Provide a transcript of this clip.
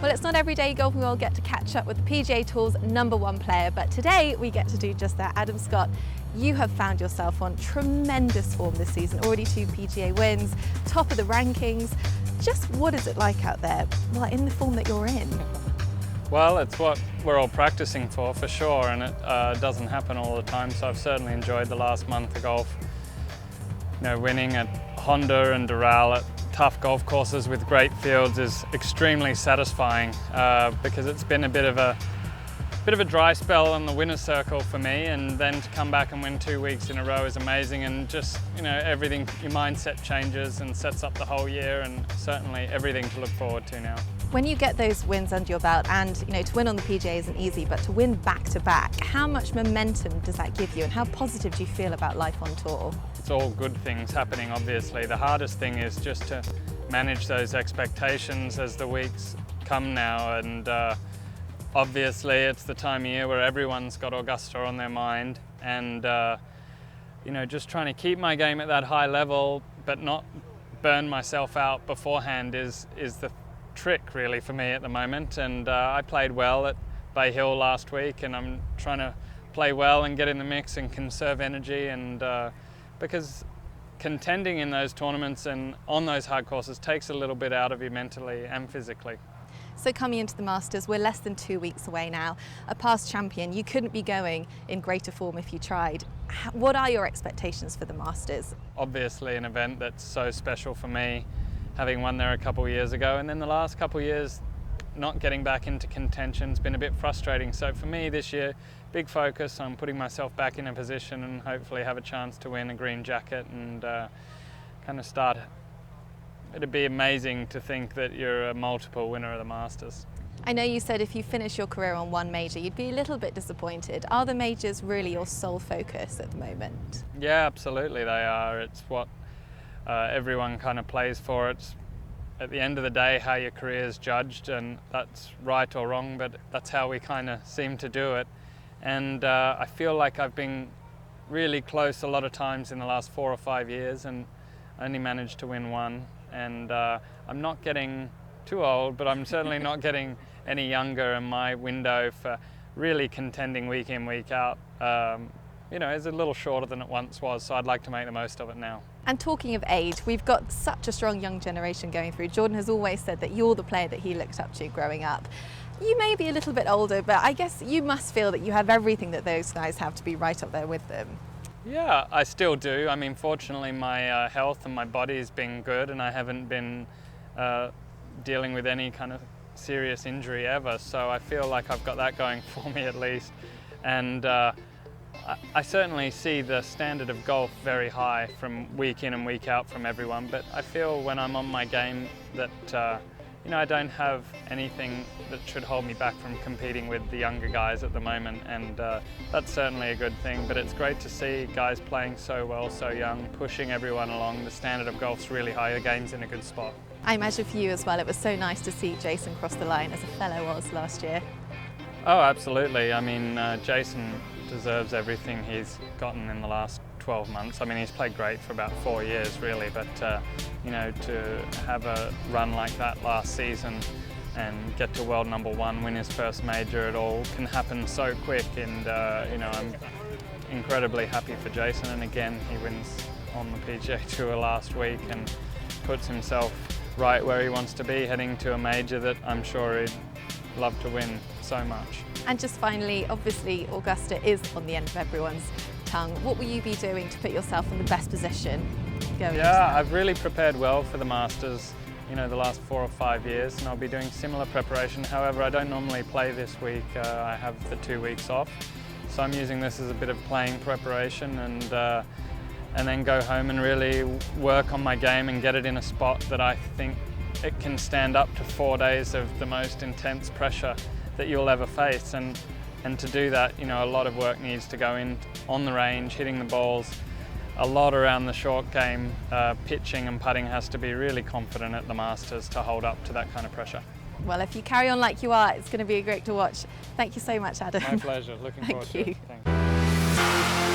Well, it's not every day golfing will get to catch up with the PGA Tour's #1 player, but today we get to do just that. Adam Scott, you have found yourself on tremendous form this season, already 2 PGA wins, top of the rankings. Just what is it like out there, well, in the form that you're in? Well, it's what we're all practicing for sure, and it doesn't happen all the time, so I've certainly enjoyed the last month of golf. You know, winning at Honda and Doral at tough golf courses with great fields is extremely satisfying because it's been a bit of a dry spell on the winner's circle for me, and then to come back and win 2 weeks in a row is amazing, and just, you know, everything, your mindset changes and sets up the whole year, and certainly everything to look forward to now. When you get those wins under your belt, and you know, to win on the PGA isn't easy, but to win back to back, how much momentum does that give you, and how positive do you feel about life on tour? It's all good things happening, obviously. The hardest thing is just to manage those expectations as the weeks come now, and obviously it's the time of year where everyone's got Augusta on their mind, and you know, just trying to keep my game at that high level but not burn myself out beforehand is the trick really for me at the moment. And I played well at Bay Hill last week, and I'm trying to play well and get in the mix and conserve energy, and because contending in those tournaments and on those hard courses takes a little bit out of you mentally and physically. So coming into the Masters, we're less than 2 weeks away now. A past champion, you couldn't be going in greater form if you tried. What are your expectations for the Masters? Obviously an event that's so special for me, having won there a couple of years ago, and then the last couple of years not getting back into contention's been a bit frustrating. So for me this year, big focus on putting myself back in a position and hopefully have a chance to win a green jacket and kind of start. It'd be amazing to think that you're a multiple winner of the Masters. I know you said if you finish your career on one major, you'd be a little bit disappointed. Are the majors really your sole focus at the moment? Yeah, absolutely they are. It's what everyone kind of plays for. It's at the end of the day how your career is judged, and that's right or wrong, but that's how we kind of seem to do it. And I feel like I've been really close a lot of times in the last 4 or 5 years, and only managed to win one. And I'm not getting too old, but I'm certainly not getting any younger, and my window for really contending week in, week out, you know, is a little shorter than it once was, so I'd like to make the most of it now. And talking of age, we've got such a strong young generation going through. Jordan has always said that you're the player that he looked up to growing up. You may be a little bit older, but I guess you must feel that you have everything that those guys have to be right up there with them. Yeah, I still do. I mean, fortunately my health and my body has been good, and I haven't been dealing with any kind of serious injury ever, so I feel like I've got that going for me at least. And I certainly see the standard of golf very high from week in and week out from everyone, but I feel when I'm on my game that you know, I don't have anything that should hold me back from competing with the younger guys at the moment, and that's certainly a good thing. But it's great to see guys playing so well, so young, pushing everyone along. The standard of golf's really high, the game's in a good spot. I imagine for you as well, it was so nice to see Jason cross the line as a fellow was last year. Oh, absolutely. I mean, Jason deserves everything he's gotten in the last 12 months. I mean, he's played great for about 4 years really, but you know, to have a run like that last season and get to world #1, win his first major, it all can happen so quick, and you know, I'm incredibly happy for Jason. And again, he wins on the PGA Tour last week and puts himself right where he wants to be, heading to a major that I'm sure he'd love to win so much. And just finally, obviously Augusta is on the end of everyone's tongue. What will you be doing to put yourself in the best position going into that? I've really prepared well for the Masters, you know, the last 4 or 5 years, and I'll be doing similar preparation. However, I don't normally play this week. I have the 2 weeks off, so I'm using this as a bit of playing preparation, and then go home and really work on my game and get it in a spot that I think it can stand up to 4 days of the most intense pressure that you'll ever face. And to do that, you know, a lot of work needs to go in on the range, hitting the balls, a lot around the short game, pitching and putting has to be really confident at the Masters to hold up to that kind of pressure. Well, if you carry on like you are, it's going to be great to watch. Thank you so much, Adam. My pleasure. Looking forward to it. Thank you. Thanks.